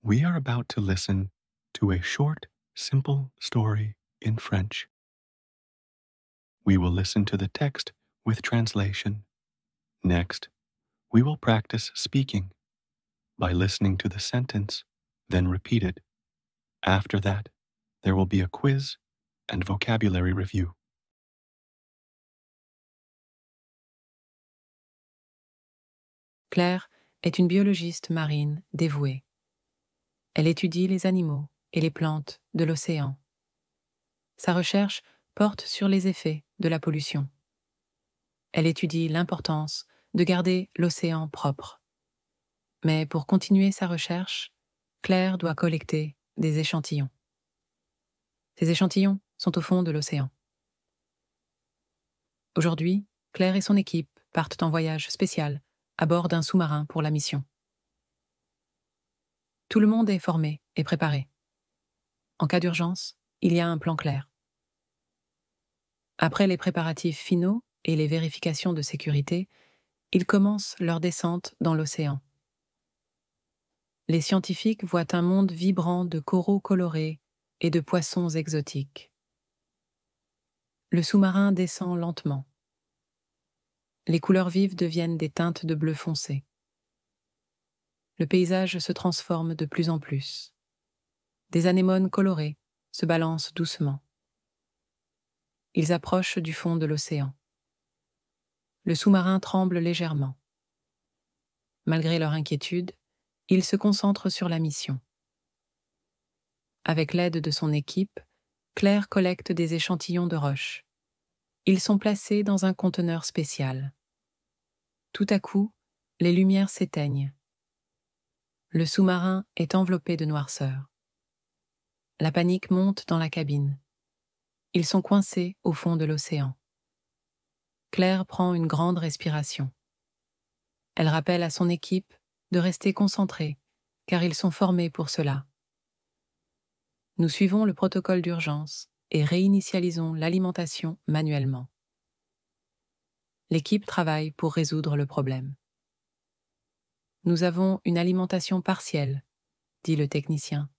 We are about to listen to a short, simple story in French. We will listen to the text with translation. Next, we will practice speaking by listening to the sentence, then repeat it. After that, there will be a quiz and vocabulary review. Claire est une biologiste marine dévouée. Elle étudie les animaux et les plantes de l'océan. Sa recherche porte sur les effets de la pollution. Elle étudie l'importance de garder l'océan propre. Mais pour continuer sa recherche, Claire doit collecter des échantillons. Ces échantillons sont au fond de l'océan. Aujourd'hui, Claire et son équipe partent en voyage spécial à bord d'un sous-marin pour la mission. Tout le monde est formé et préparé. En cas d'urgence, il y a un plan clair. Après les préparatifs finaux et les vérifications de sécurité, ils commencent leur descente dans l'océan. Les scientifiques voient un monde vibrant de coraux colorés et de poissons exotiques. Le sous-marin descend lentement. Les couleurs vives deviennent des teintes de bleu foncé. Le paysage se transforme de plus en plus. Des anémones colorées se balancent doucement. Ils approchent du fond de l'océan. Le sous-marin tremble légèrement. Malgré leur inquiétude, ils se concentrent sur la mission. Avec l'aide de son équipe, Claire collecte des échantillons de roches. Ils sont placés dans un conteneur spécial. Tout à coup, les lumières s'éteignent. Le sous-marin est enveloppé de noirceur. La panique monte dans la cabine. Ils sont coincés au fond de l'océan. Claire prend une grande respiration. Elle rappelle à son équipe de rester concentrée, car ils sont formés pour cela. Nous suivons le protocole d'urgence et réinitialisons l'alimentation manuellement. L'équipe travaille pour résoudre le problème. Nous avons une alimentation partielle, dit le technicien.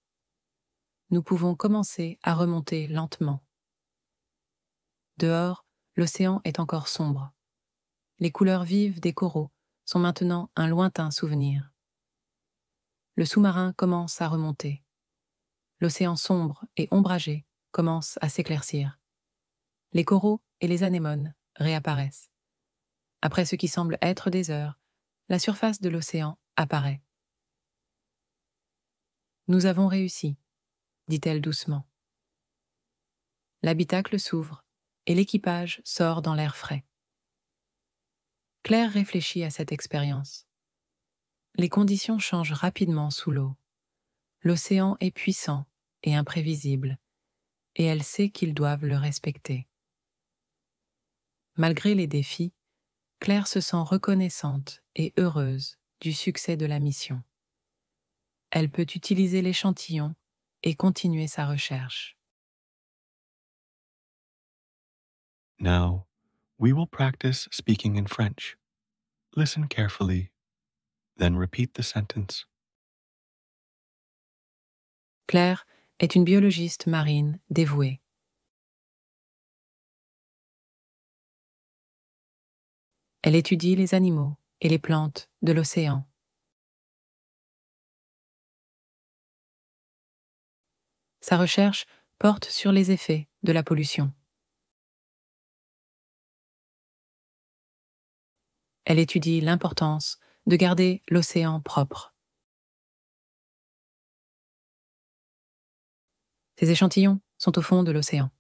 Nous pouvons commencer à remonter lentement. Dehors, l'océan est encore sombre. Les couleurs vives des coraux sont maintenant un lointain souvenir. Le sous-marin commence à remonter. L'océan sombre et ombragé commence à s'éclaircir. Les coraux et les anémones réapparaissent. Après ce qui semble être des heures, la surface de l'océan apparaît. « Nous avons réussi », dit-elle doucement. L'habitacle s'ouvre et l'équipage sort dans l'air frais. Claire réfléchit à cette expérience. Les conditions changent rapidement sous l'eau. L'océan est puissant et imprévisible, et elle sait qu'ils doivent le respecter. Malgré les défis, Claire se sent reconnaissante et heureuse du succès de la mission. Elle peut utiliser l'échantillon et continuer sa recherche. Now, we will practice speaking in French. Listen carefully, then repeat the sentence. Claire est une biologiste marine dévouée. Elle étudie les animaux et les plantes de l'océan. Sa recherche porte sur les effets de la pollution. Elle étudie l'importance de garder l'océan propre. Ces échantillons sont au fond de l'océan.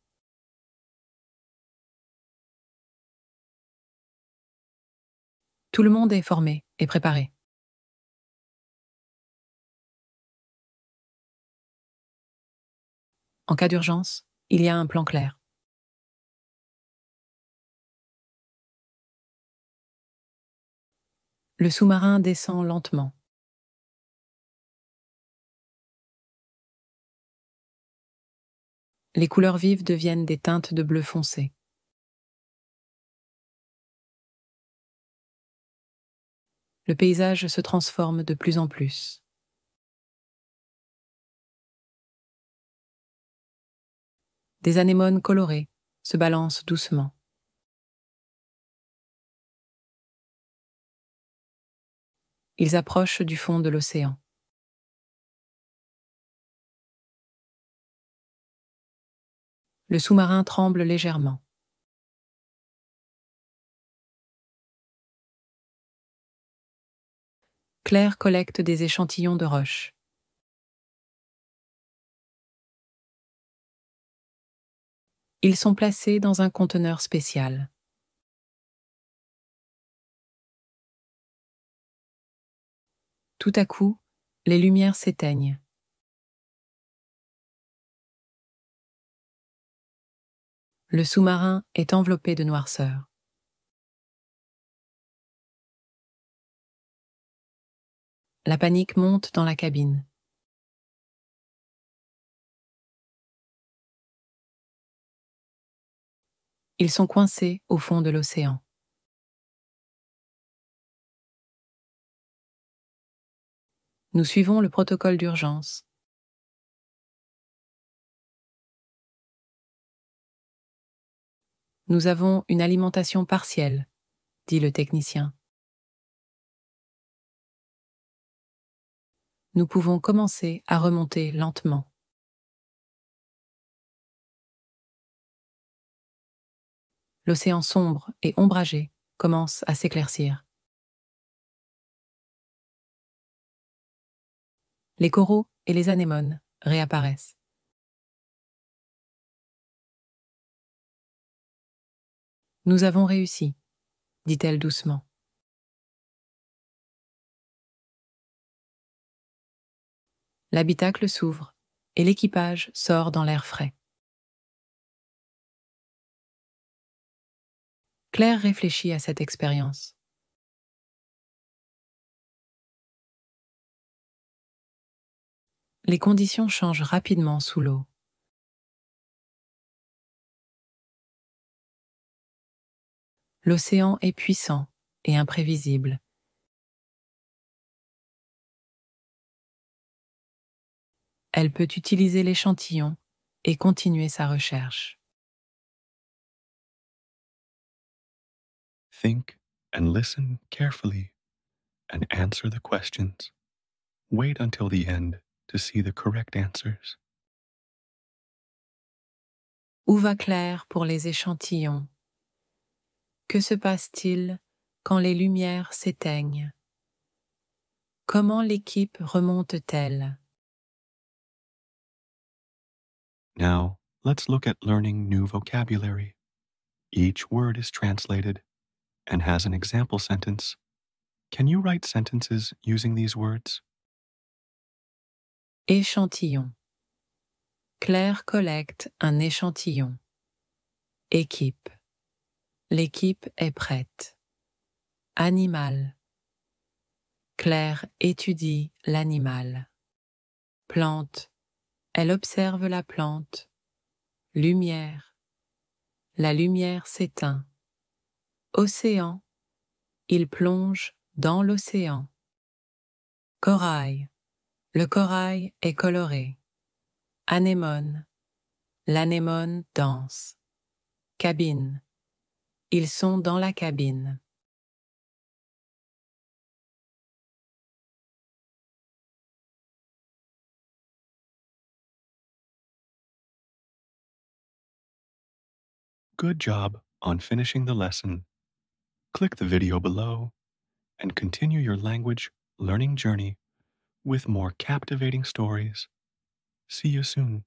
Tout le monde est formé et préparé. En cas d'urgence, il y a un plan clair. Le sous-marin descend lentement. Les couleurs vives deviennent des teintes de bleu foncé. Le paysage se transforme de plus en plus. Des anémones colorées se balancent doucement. Ils approchent du fond de l'océan. Le sous-marin tremble légèrement. Claire collecte des échantillons de roches. Ils sont placés dans un conteneur spécial. Tout à coup, les lumières s'éteignent. Le sous-marin est enveloppé de noirceur. La panique monte dans la cabine. Ils sont coincés au fond de l'océan. Nous suivons le protocole d'urgence. Nous avons une alimentation partielle, dit le technicien. Nous pouvons commencer à remonter lentement. L'océan sombre et ombragé commence à s'éclaircir. Les coraux et les anémones réapparaissent. Nous avons réussi, dit-elle doucement. L'habitacle s'ouvre et l'équipage sort dans l'air frais. Claire réfléchit à cette expérience. Les conditions changent rapidement sous l'eau. L'océan est puissant et imprévisible. Elle peut utiliser l'échantillon et continuer sa recherche. Think and listen carefully and answer the questions. Wait until the end to see the correct answers. Où va Claire pour les échantillons? Que se passe-t-il quand les lumières s'éteignent? Comment l'équipe remonte-t-elle? Now, let's look at learning new vocabulary. Each word is translated and has an example sentence. Can you write sentences using these words? Échantillon. Claire collecte un échantillon. Équipe. L'équipe est prête. Animal. Claire étudie l'animal. Plante. Elle observe la plante. Lumière. La lumière s'éteint. Océan. Il plonge dans l'océan. Corail. Le corail est coloré. Anémone. L'anémone danse. Cabine. Ils sont dans la cabine. Good job on finishing the lesson. Click the video below and continue your language learning journey with more captivating stories. See you soon.